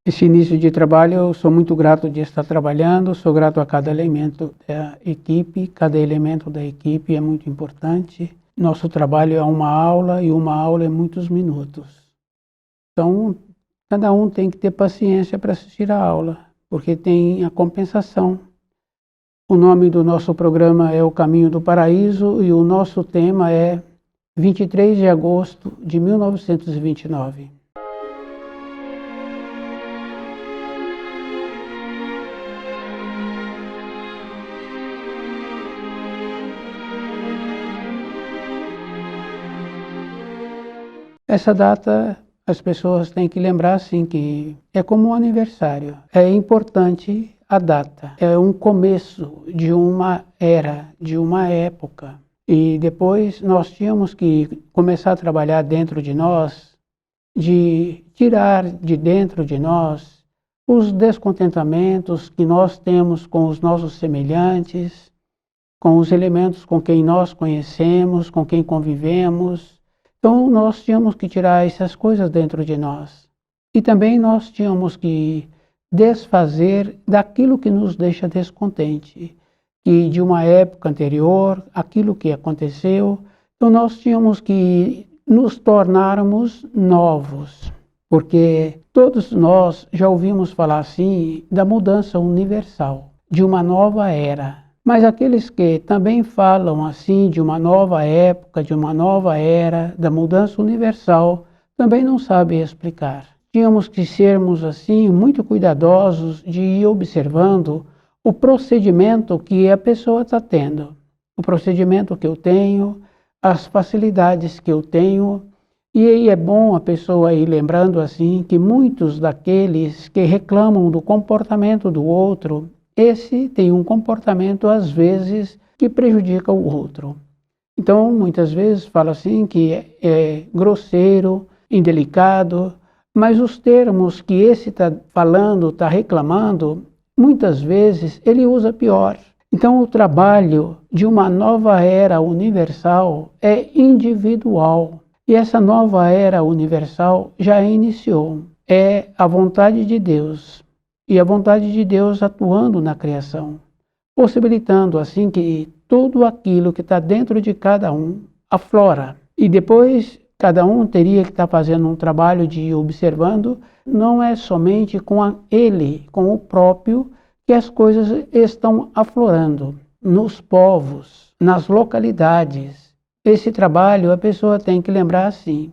Esse início de trabalho, eu sou muito grato de estar trabalhando, sou grato a cada elemento da equipe, cada elemento da equipe é muito importante. Nosso trabalho é uma aula e uma aula é muitos minutos. Então, cada um tem que ter paciência para assistir a aula, porque tem a compensação. O nome do nosso programa é O Caminho do Paraíso e o nosso tema é 23 de agosto de 1929. Essa data as pessoas têm que lembrar assim que é como um aniversário. É importante a data. É um começo de uma era, de uma época. E depois nós tínhamos que começar a trabalhar dentro de nós, de tirar de dentro de nós os descontentamentos que nós temos com os nossos semelhantes, com os elementos com quem nós conhecemos, com quem convivemos. Então nós tínhamos que tirar essas coisas dentro de nós. E também nós tínhamos que desfazer daquilo que nos deixa descontente, que de uma época anterior, aquilo que aconteceu. Então nós tínhamos que nos tornarmos novos, porque todos nós já ouvimos falar assim da mudança universal, de uma nova era. Mas aqueles que também falam assim de uma nova época, de uma nova era, da mudança universal, também não sabem explicar. Tínhamos que sermos assim muito cuidadosos de ir observando o procedimento que a pessoa está tendo, o procedimento que eu tenho, as facilidades que eu tenho. E aí é bom a pessoa ir lembrando assim que muitos daqueles que reclamam do comportamento do outro, esse tem um comportamento, às vezes, que prejudica o outro. Então, muitas vezes, fala assim que é grosseiro, indelicado, mas os termos que esse está falando, está reclamando, muitas vezes ele usa pior. Então, o trabalho de uma nova era universal é individual. E essa nova era universal já iniciou. É a vontade de Deus. E a vontade de Deus atuando na criação, possibilitando assim que tudo aquilo que está dentro de cada um aflora. E depois cada um teria que estar fazendo um trabalho de ir observando, não é somente com ele, com o próprio, que as coisas estão aflorando, nos povos, nas localidades. Esse trabalho a pessoa tem que lembrar assim,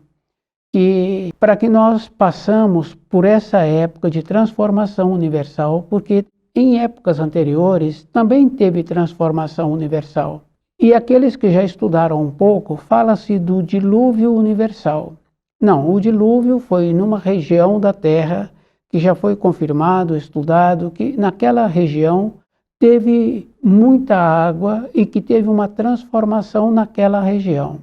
que para que nós passamos por essa época de transformação universal, porque em épocas anteriores também teve transformação universal. E aqueles que já estudaram um pouco, fala-se do dilúvio universal. Não, o dilúvio foi numa região da Terra que já foi confirmado, estudado, que naquela região teve muita água e que teve uma transformação naquela região.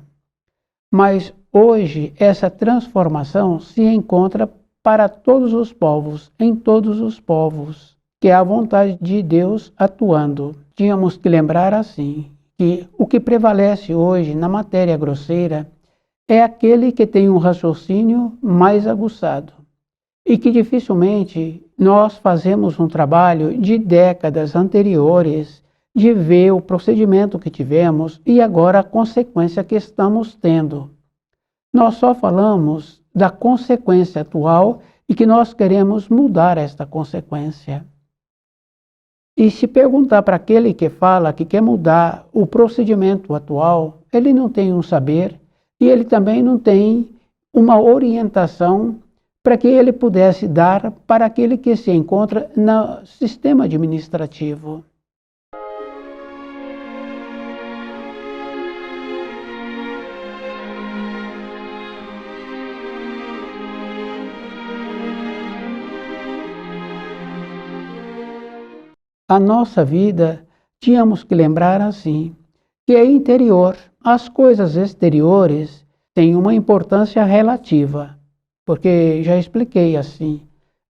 Mas hoje, essa transformação se encontra para todos os povos, em todos os povos, que é a vontade de Deus atuando. Tínhamos que lembrar assim, que o que prevalece hoje na matéria grosseira é aquele que tem um raciocínio mais aguçado e que dificilmente nós fazemos um trabalho de décadas anteriores de ver o procedimento que tivemos e agora a consequência que estamos tendo. Nós só falamos da consequência atual e que nós queremos mudar esta consequência. E se perguntar para aquele que fala que quer mudar o procedimento atual, ele não tem um saber e ele também não tem uma orientação para que ele pudesse dar para aquele que se encontra no sistema administrativo. A nossa vida, tínhamos que lembrar assim, que é interior. As coisas exteriores têm uma importância relativa, porque já expliquei assim,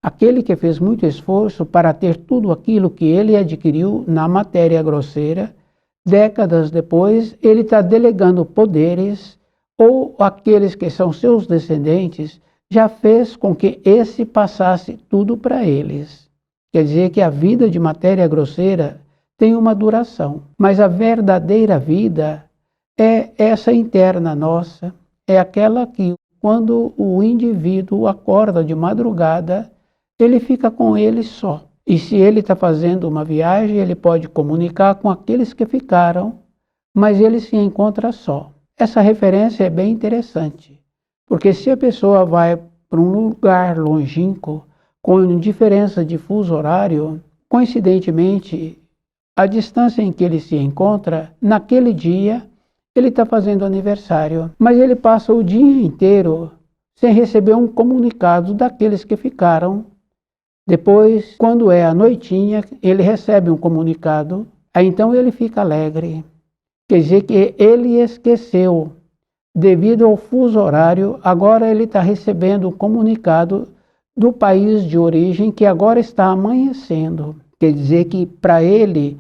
aquele que fez muito esforço para ter tudo aquilo que ele adquiriu na matéria grosseira, décadas depois ele está delegando poderes, ou aqueles que são seus descendentes, já fez com que esse passasse tudo para eles. Quer dizer que a vida de matéria grosseira tem uma duração, mas a verdadeira vida é essa interna nossa, é aquela que, quando o indivíduo acorda de madrugada, ele fica com ele só. E se ele está fazendo uma viagem, ele pode comunicar com aqueles que ficaram, mas ele se encontra só. Essa referência é bem interessante, porque se a pessoa vai para um lugar longínquo, com diferença de fuso horário, coincidentemente, a distância em que ele se encontra, naquele dia, ele está fazendo aniversário, mas ele passa o dia inteiro sem receber um comunicado daqueles que ficaram. Depois, quando é a noitinha, ele recebe um comunicado, aí então ele fica alegre. Quer dizer que ele esqueceu, devido ao fuso horário, agora ele está recebendo um comunicado do país de origem que agora está amanhecendo. Quer dizer que para ele,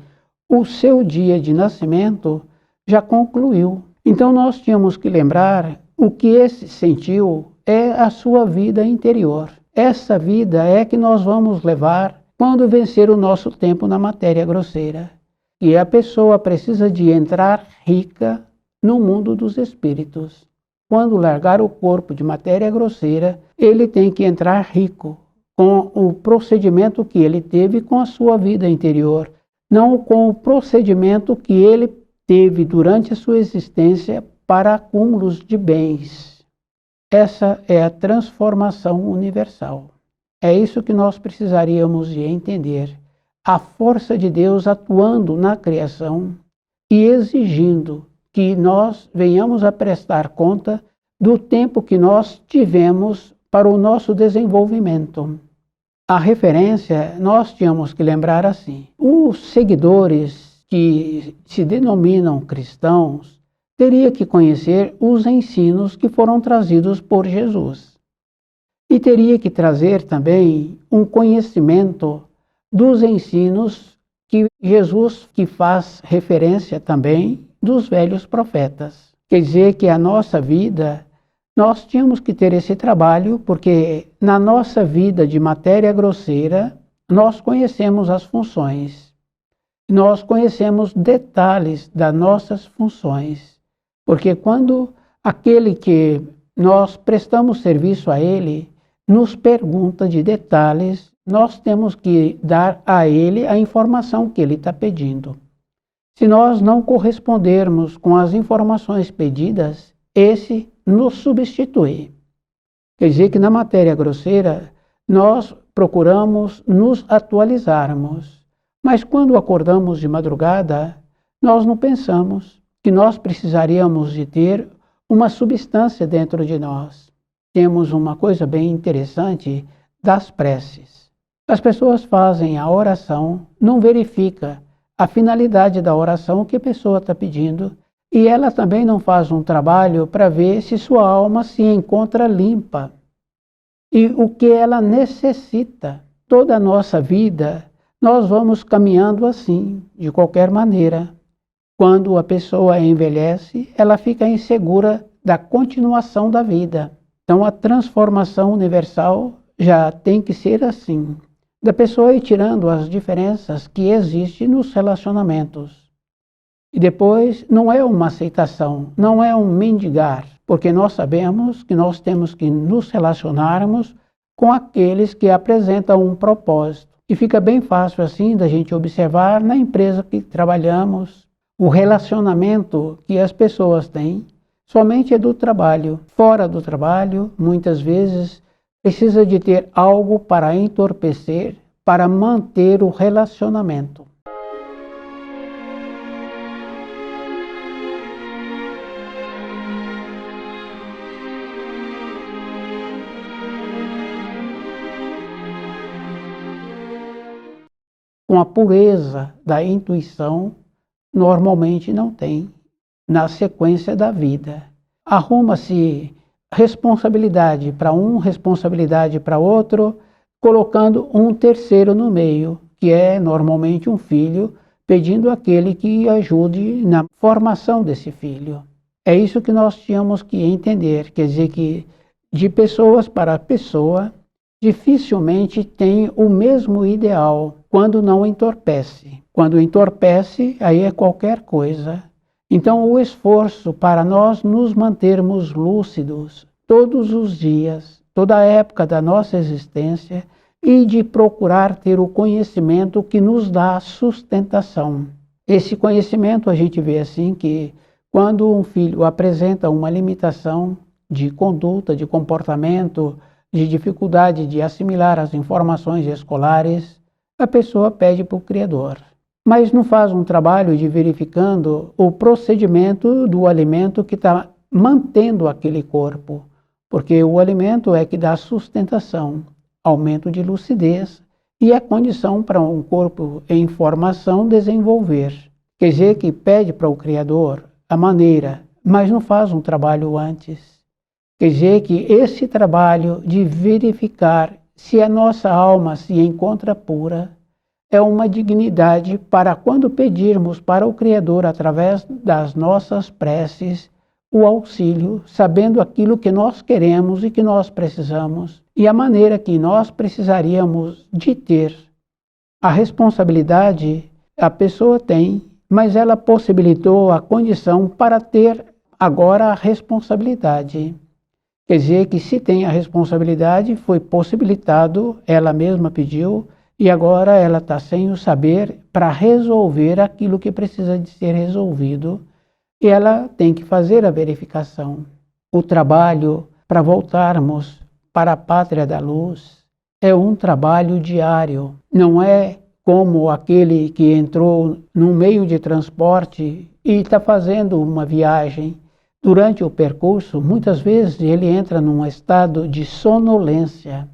o seu dia de nascimento já concluiu. Então nós tínhamos que lembrar o que esse sentiu é a sua vida interior. Essa vida é que nós vamos levar quando vencer o nosso tempo na matéria grosseira. E a pessoa precisa de entrar rica no mundo dos espíritos. Quando largar o corpo de matéria grosseira, ele tem que entrar rico com o procedimento que ele teve com a sua vida interior, não com o procedimento que ele teve durante a sua existência para acúmulos de bens. Essa é a transformação universal. É isso que nós precisaríamos de entender. A força de Deus atuando na criação e exigindo que nós venhamos a prestar conta do tempo que nós tivemos para o nosso desenvolvimento. A referência, nós tínhamos que lembrar assim: os seguidores que se denominam cristãos teria que conhecer os ensinos que foram trazidos por Jesus. E teria que trazer também um conhecimento dos ensinos que Jesus que faz referência também dos velhos profetas. Quer dizer que a nossa vida, nós tínhamos que ter esse trabalho, porque na nossa vida de matéria grosseira, nós conhecemos as funções. Nós conhecemos detalhes das nossas funções. Porque quando aquele que nós prestamos serviço a ele nos pergunta de detalhes, nós temos que dar a ele a informação que ele está pedindo. Se nós não correspondermos com as informações pedidas, esse nos substitui. Quer dizer que na matéria grosseira, nós procuramos nos atualizarmos. Mas quando acordamos de madrugada, nós não pensamos que nós precisaríamos de ter uma substância dentro de nós. Temos uma coisa bem interessante das preces. As pessoas fazem a oração, não verifica a finalidade da oração que a pessoa está pedindo, e ela também não faz um trabalho para ver se sua alma se encontra limpa e o que ela necessita. Toda a nossa vida, nós vamos caminhando assim, de qualquer maneira. Quando a pessoa envelhece, ela fica insegura da continuação da vida. Então a transformação universal já tem que ser assim, da pessoa ir tirando as diferenças que existem nos relacionamentos. E depois não é uma aceitação, não é um mendigar, porque nós sabemos que nós temos que nos relacionarmos com aqueles que apresentam um propósito. E fica bem fácil assim da gente observar na empresa que trabalhamos, o relacionamento que as pessoas têm somente é do trabalho. Fora do trabalho, muitas vezes, precisa de ter algo para entorpecer, para manter o relacionamento. Com a pureza da intuição, normalmente não tem na sequência da vida. Arruma-se responsabilidade para um, responsabilidade para outro, colocando um terceiro no meio, que é normalmente um filho, pedindo aquele que ajude na formação desse filho. É isso que nós tínhamos que entender, quer dizer que de pessoas para pessoa, dificilmente tem o mesmo ideal quando não entorpece. Quando entorpece, aí é qualquer coisa. Então, o esforço para nós nos mantermos lúcidos todos os dias, toda a época da nossa existência, e de procurar ter o conhecimento que nos dá sustentação. Esse conhecimento a gente vê assim que quando um filho apresenta uma limitação de conduta, de comportamento, de dificuldade de assimilar as informações escolares, a pessoa pede para o Criador. Mas não faz um trabalho de verificando o procedimento do alimento que está mantendo aquele corpo, porque o alimento é que dá sustentação, aumento de lucidez e a condição para um corpo em formação desenvolver. Quer dizer que pede para o Criador a maneira, mas não faz um trabalho antes. Quer dizer que esse trabalho de verificar se a nossa alma se encontra pura é uma dignidade para quando pedirmos para o Criador, através das nossas preces, o auxílio, sabendo aquilo que nós queremos e que nós precisamos, e a maneira que nós precisaríamos de ter. A responsabilidade a pessoa tem, mas ela possibilitou a condição para ter agora a responsabilidade. Quer dizer que se tem a responsabilidade, foi possibilitado, ela mesma pediu, e agora ela está sem o saber para resolver aquilo que precisa de ser resolvido. E ela tem que fazer a verificação. O trabalho para voltarmos para a pátria da luz é um trabalho diário. Não é como aquele que entrou num meio de transporte e está fazendo uma viagem. Durante o percurso, muitas vezes ele entra num estado de sonolência.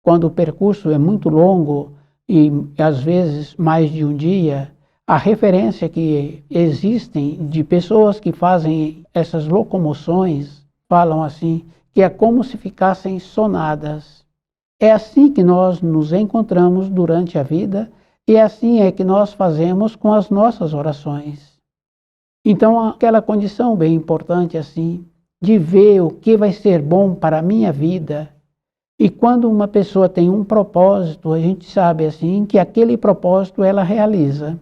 Quando o percurso é muito longo e às vezes mais de um dia, a referência que existem de pessoas que fazem essas locomoções falam assim, que é como se ficassem sonadas. É assim que nós nos encontramos durante a vida e assim é que nós fazemos com as nossas orações. Então, aquela condição bem importante assim, de ver o que vai ser bom para a minha vida. E quando uma pessoa tem um propósito, a gente sabe assim que aquele propósito ela realiza.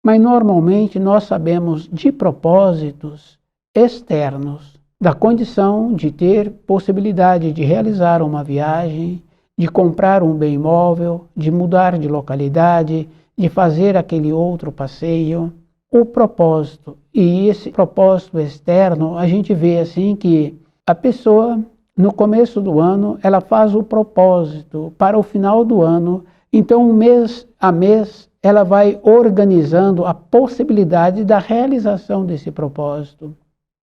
Mas normalmente nós sabemos de propósitos externos, da condição de ter possibilidade de realizar uma viagem, de comprar um bem imóvel, de mudar de localidade, de fazer aquele outro passeio. O propósito, e esse propósito externo, a gente vê assim que a pessoa no começo do ano, ela faz o propósito para o final do ano, então mês a mês ela vai organizando a possibilidade da realização desse propósito.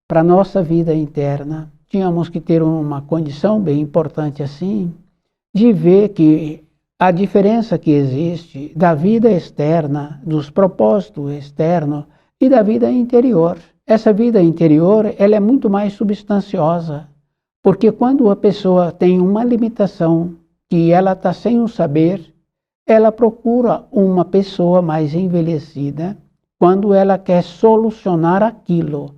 Para a nossa vida interna, tínhamos que ter uma condição bem importante assim, de ver que a diferença que existe da vida externa, dos propósitos externos e da vida interior. Essa vida interior, ela é muito mais substanciosa, porque quando a pessoa tem uma limitação, que ela está sem o saber, ela procura uma pessoa mais envelhecida quando ela quer solucionar aquilo.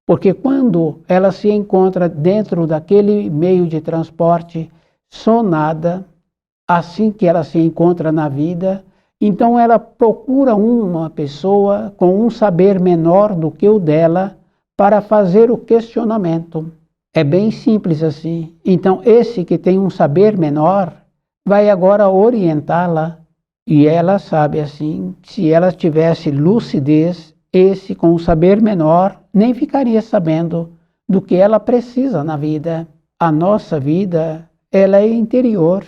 Porque quando ela se encontra dentro daquele meio de transporte sonada, assim que ela se encontra na vida, então ela procura uma pessoa com um saber menor do que o dela para fazer o questionamento. É bem simples assim. Então esse que tem um saber menor vai agora orientá-la. E ela sabe assim, se ela tivesse lucidez, esse com um saber menor nem ficaria sabendo do que ela precisa na vida. A nossa vida, ela é interior.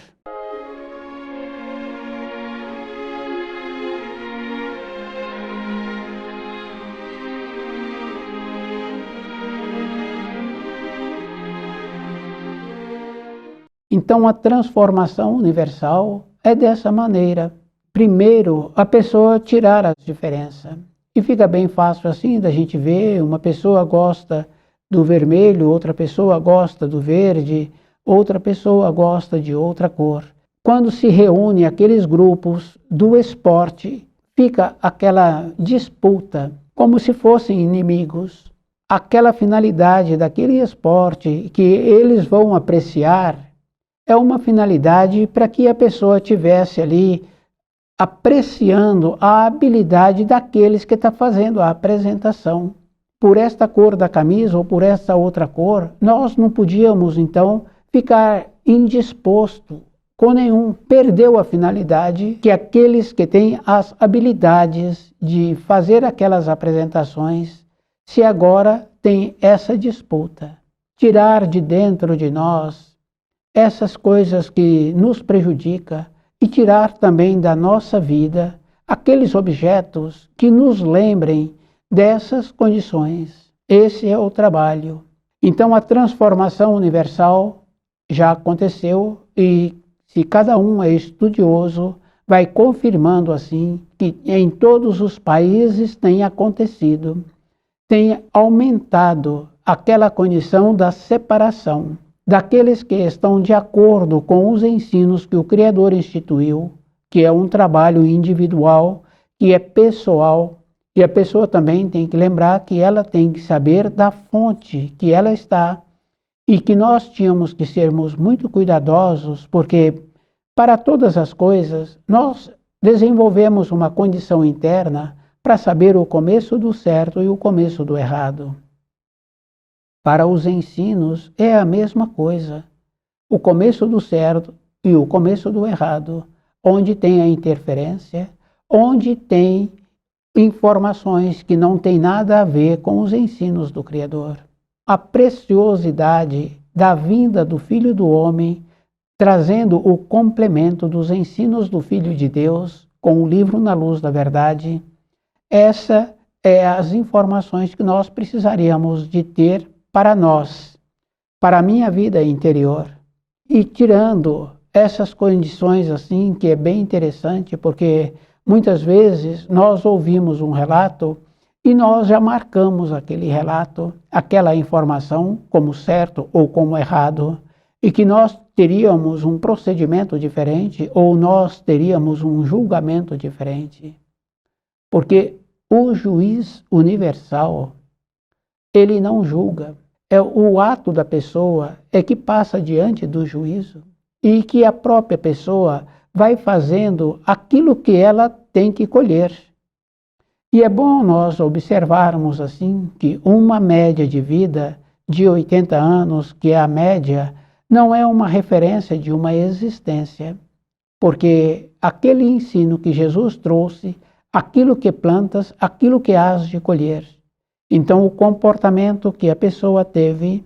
Então a transformação universal é dessa maneira. Primeiro, a pessoa tirar a diferença. E fica bem fácil assim da gente ver, uma pessoa gosta do vermelho, outra pessoa gosta do verde, outra pessoa gosta de outra cor. Quando se reúne aqueles grupos do esporte, fica aquela disputa, como se fossem inimigos. aquela finalidade daquele esporte que eles vão apreciar é uma finalidade para que a pessoa tivesse ali apreciando a habilidade daqueles que está fazendo a apresentação. Por esta cor da camisa ou por esta outra cor, nós não podíamos então ficar indisposto com nenhum. Perdeu a finalidade que aqueles que têm as habilidades de fazer aquelas apresentações, se agora tem essa disputa. Tirar de dentro de nós essas coisas que nos prejudicam e tirar também da nossa vida aqueles objetos que nos lembrem dessas condições. Esse é o trabalho. Então a transformação universal já aconteceu e se cada um é estudioso, vai confirmando assim que em todos os países tem acontecido, tem aumentado aquela condição da separação daqueles que estão de acordo com os ensinos que o Criador instituiu, que é um trabalho individual, que é pessoal, e a pessoa também tem que lembrar que ela tem que saber da fonte que ela está, e que nós tínhamos que sermos muito cuidadosos, porque para todas as coisas nós desenvolvemos uma condição interna para saber o começo do certo e o começo do errado. Para os ensinos é a mesma coisa, o começo do certo e o começo do errado, onde tem a interferência, onde tem informações que não têm nada a ver com os ensinos do Criador. A preciosidade da vinda do Filho do Homem, trazendo o complemento dos ensinos do Filho de Deus, com o livro Na Luz da Verdade, essa é as informações que nós precisaríamos de ter para nós, para a minha vida interior. E tirando essas condições assim, que é bem interessante, porque muitas vezes nós ouvimos um relato e nós já marcamos aquele relato, aquela informação como certo ou como errado, e que nós teríamos um procedimento diferente ou nós teríamos um julgamento diferente. Porque o juiz universal, ele não julga. É o ato da pessoa é que passa diante do juízo e que a própria pessoa vai fazendo aquilo que ela tem que colher. E é bom nós observarmos assim que uma média de vida de 80 anos, que é a média, não é uma referência de uma existência, porque aquele ensino que Jesus trouxe, aquilo que plantas, aquilo que hás de colher. Então, o comportamento que a pessoa teve,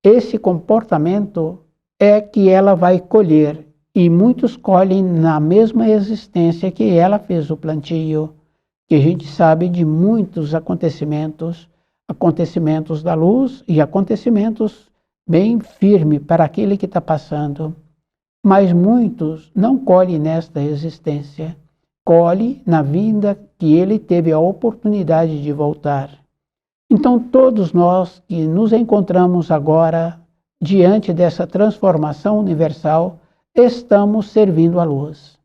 esse comportamento é que ela vai colher. E muitos colhem na mesma existência que ela fez o plantio, que a gente sabe de muitos acontecimentos, acontecimentos da luz e acontecimentos bem firmes para aquele que está passando. Mas muitos não colhem nesta existência, colhem na vinda que ele teve a oportunidade de voltar. Então, todos nós que nos encontramos agora diante dessa transformação universal, estamos servindo a luz.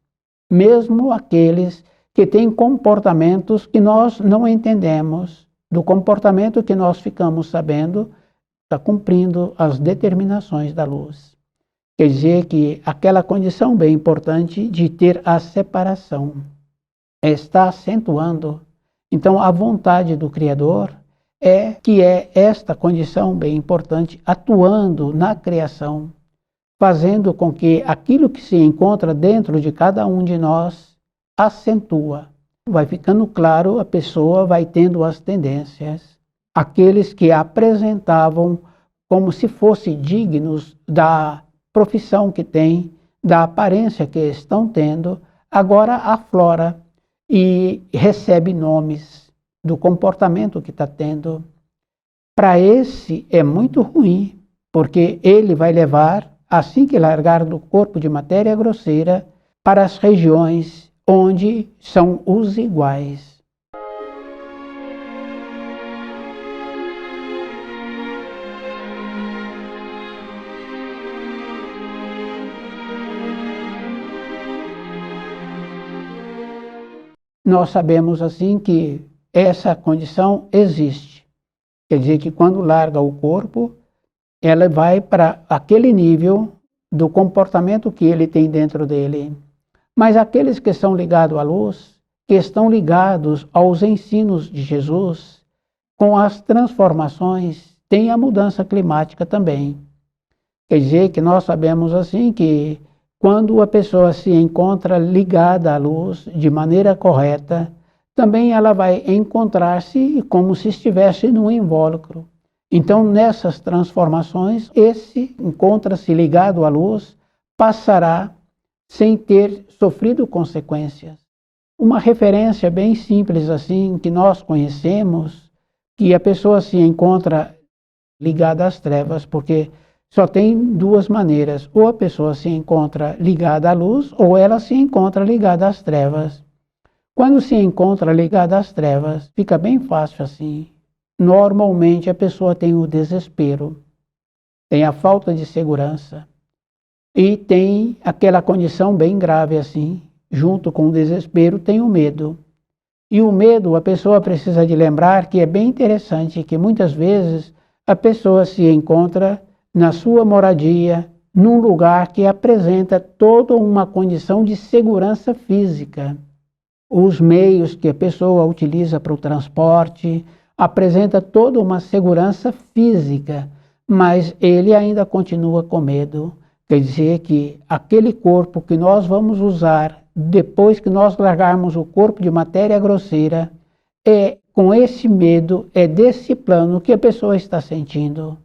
Mesmo aqueles que têm comportamentos que nós não entendemos, do comportamento que nós ficamos sabendo, está cumprindo as determinações da luz. Quer dizer que aquela condição bem importante de ter a separação está acentuando. Então, a vontade do Criador é que é esta condição bem importante atuando na criação, fazendo com que aquilo que se encontra dentro de cada um de nós acentua. Vai ficando claro, a pessoa vai tendo as tendências. Aqueles que apresentavam como se fossem dignos da profissão que têm, da aparência que estão tendo, agora aflora e recebe nomes do comportamento que está tendo. Para esse é muito ruim, porque ele vai levar, assim que largar do corpo de matéria grosseira, para as regiões onde são os iguais. Nós sabemos assim que essa condição existe. Quer dizer que quando larga o corpo, ela vai para aquele nível do comportamento que ele tem dentro dele. Mas aqueles que são ligados à luz, que estão ligados aos ensinos de Jesus, com as transformações, tem a mudança climática também. Quer dizer que nós sabemos assim que quando a pessoa se encontra ligada à luz de maneira correta, também ela vai encontrar-se como se estivesse num invólucro. Então, nessas transformações, esse encontra-se ligado à luz passará sem ter sofrido consequências. Uma referência bem simples assim que nós conhecemos, que a pessoa se encontra ligada às trevas, porque só tem duas maneiras: ou a pessoa se encontra ligada à luz, ou ela se encontra ligada às trevas. Quando se encontra ligada às trevas, fica bem fácil assim. Normalmente a pessoa tem o desespero, tem a falta de segurança e tem aquela condição bem grave assim. Junto com o desespero tem o medo. E o medo, a pessoa precisa de lembrar que é bem interessante que muitas vezes a pessoa se encontra na sua moradia, num lugar que apresenta toda uma condição de segurança física. Os meios que a pessoa utiliza para o transporte apresenta toda uma segurança física, mas ele ainda continua com medo. Quer dizer que aquele corpo que nós vamos usar depois que nós largarmos o corpo de matéria grosseira, é com esse medo, é desse plano que a pessoa está sentindo.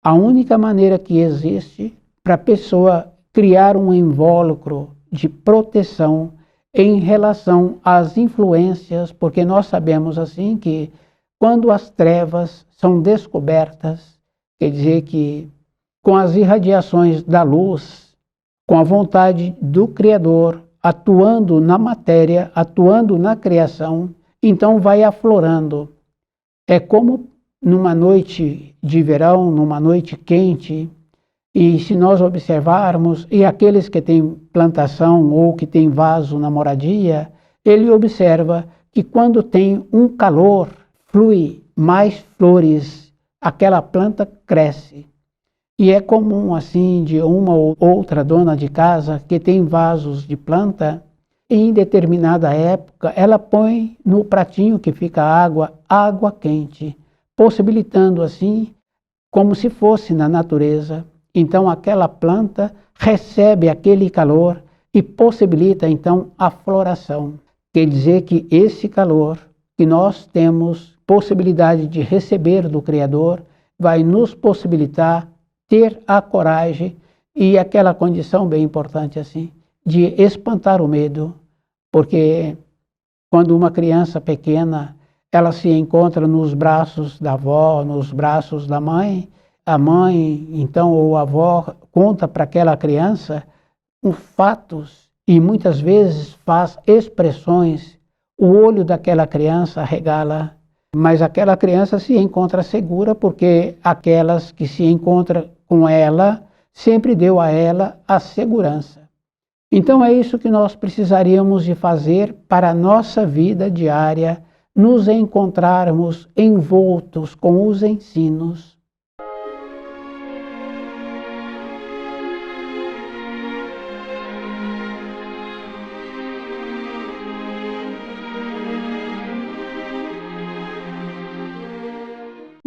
A única maneira que existe para a pessoa criar um invólucro de proteção em relação às influências, porque nós sabemos assim que quando as trevas são descobertas, quer dizer que com as irradiações da luz, com a vontade do Criador, atuando na matéria, atuando na criação, então vai aflorando. É como numa noite de verão, numa noite quente, e se nós observarmos, e aqueles que têm plantação ou que têm vaso na moradia, ele observa que quando tem um calor, flui mais flores, aquela planta cresce. E é comum assim de uma ou outra dona de casa que tem vasos de planta, e em determinada época ela põe no pratinho que fica água quente, possibilitando assim como se fosse na natureza. Então aquela planta recebe aquele calor e possibilita então a floração. Quer dizer que esse calor que nós temos possibilidade de receber do Criador vai nos possibilitar ter a coragem e aquela condição bem importante assim, de espantar o medo, porque quando uma criança pequena, ela se encontra nos braços da avó, nos braços da mãe, a mãe, então, ou a avó, conta para aquela criança fatos e muitas vezes faz expressões, o olho daquela criança arregala, mas aquela criança se encontra segura porque aquelas que se encontram com ela sempre deu a ela a segurança. Então é isso que nós precisaríamos de fazer para a nossa vida diária, nos encontrarmos envoltos com os ensinos.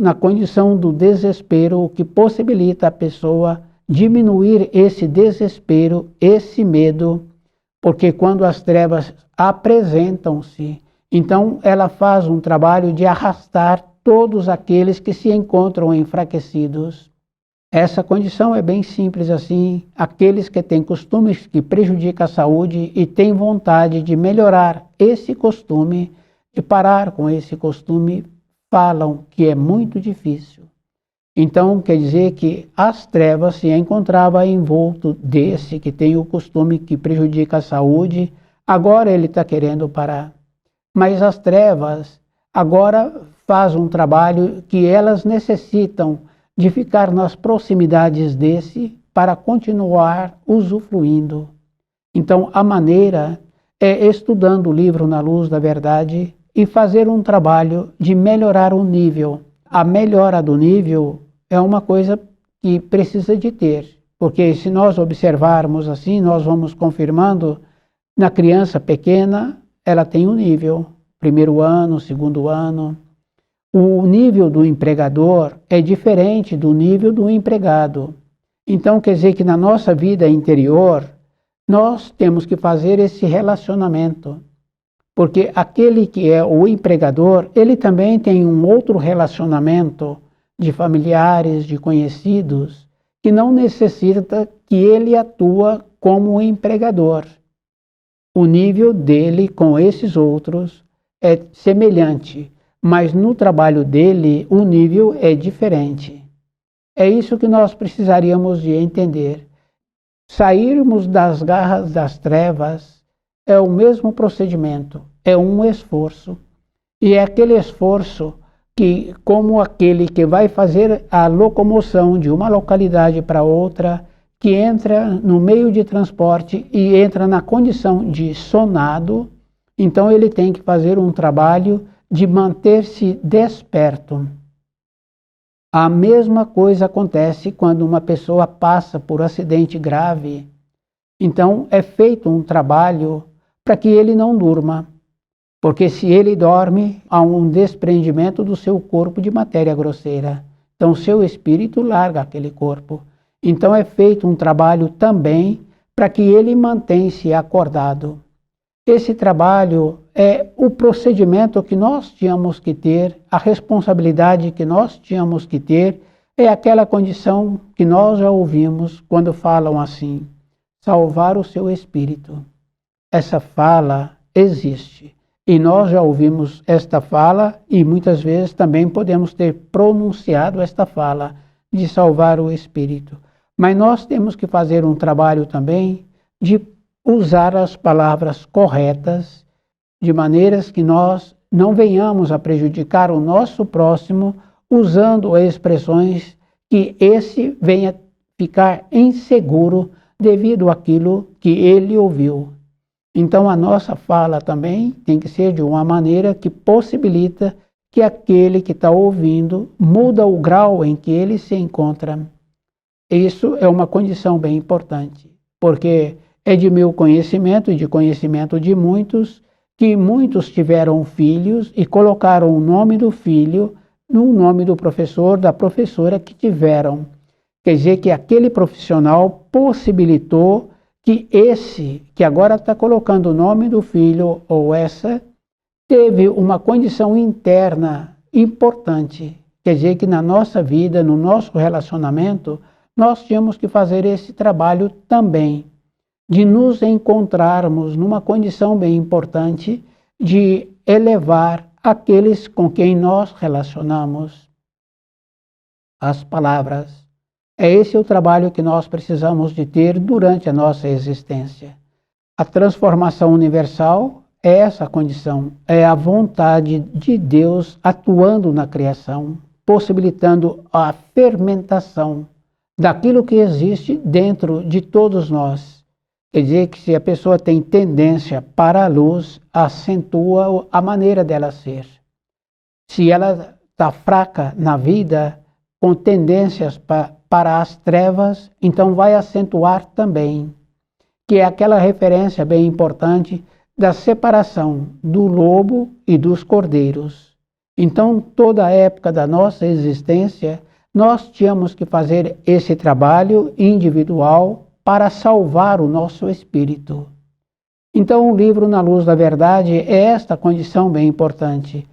Na condição do desespero, o que possibilita a pessoa diminuir esse desespero, esse medo, porque quando as trevas apresentam-se, então ela faz um trabalho de arrastar todos aqueles que se encontram enfraquecidos. Essa condição é bem simples assim, aqueles que têm costumes que prejudicam a saúde e têm vontade de melhorar esse costume, de parar com esse costume, falam que é muito difícil. Então quer dizer que as trevas se encontrava envolto desse que tem o costume que prejudica a saúde, agora ele está querendo parar. Mas as trevas agora faz um trabalho que elas necessitam de ficar nas proximidades desse para continuar usufruindo. Então a maneira é estudando o livro Na Luz da Verdade e fazer um trabalho de melhorar o nível. a melhora do nível é uma coisa que precisa de ter, porque se nós observarmos assim, nós vamos confirmando, na criança pequena, ela tem um nível, primeiro ano, segundo ano. O nível do empregador é diferente do nível do empregado. Então, quer dizer que na nossa vida interior, nós temos que fazer esse relacionamento. Porque aquele que é o empregador, ele também tem um outro relacionamento de familiares, de conhecidos, que não necessita que ele atua como um empregador. O nível dele com esses outros é semelhante, mas no trabalho dele o nível é diferente. É isso que nós precisaríamos de entender. Sairmos das garras das trevas é o mesmo procedimento, é um esforço. E é aquele esforço que, como aquele que vai fazer a locomoção de uma localidade para outra, que entra no meio de transporte e entra na condição de sonado, então ele tem que fazer um trabalho de manter-se desperto. A mesma coisa acontece quando uma pessoa passa por acidente grave. Então é feito um trabalho para que ele não durma, porque se ele dorme, há um desprendimento do seu corpo de matéria grosseira. Então seu espírito larga aquele corpo. Então é feito um trabalho também para que ele mantenha-se acordado. Esse trabalho é o procedimento que nós tínhamos que ter, a responsabilidade que nós tínhamos que ter, é aquela condição que nós já ouvimos quando falam assim, salvar o seu espírito. Essa fala existe. E nós já ouvimos esta fala e muitas vezes também podemos ter pronunciado esta fala de salvar o espírito. Mas nós temos que fazer um trabalho também de usar as palavras corretas, de maneiras que nós não venhamos a prejudicar o nosso próximo usando expressões que esse venha ficar inseguro devido àquilo que ele ouviu. Então a nossa fala também tem que ser de uma maneira que possibilita que aquele que está ouvindo muda o grau em que ele se encontra. Isso é uma condição bem importante, porque é de meu conhecimento e de conhecimento de muitos, que muitos tiveram filhos e colocaram o nome do filho no nome do professor, da professora que tiveram. Quer dizer que aquele profissional possibilitou que esse, que agora está colocando o nome do filho, ou essa, teve uma condição interna importante. Quer dizer que na nossa vida, no nosso relacionamento, nós tínhamos que fazer esse trabalho também, de nos encontrarmos numa condição bem importante de elevar aqueles com quem nós relacionamos. As palavras. É esse o trabalho que nós precisamos de ter durante a nossa existência. A transformação universal é essa condição, é a vontade de Deus atuando na criação, possibilitando a fermentação daquilo que existe dentro de todos nós. Quer dizer que se a pessoa tem tendência para a luz, acentua a maneira dela ser. Se ela está fraca na vida, com tendências para as trevas, então vai acentuar também, que é aquela referência bem importante da separação do lobo e dos cordeiros. Então, toda a época da nossa existência, nós tínhamos que fazer esse trabalho individual para salvar o nosso espírito. Então, o livro Na Luz da Verdade é esta condição bem importante.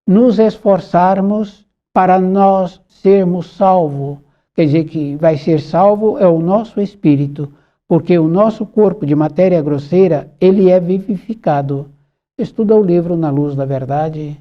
Nos esforçarmos para nós sermos salvos. Quer dizer que vai ser salvo é o nosso espírito, porque o nosso corpo de matéria grosseira, ele é vivificado. Estuda o livro Na Luz da Verdade.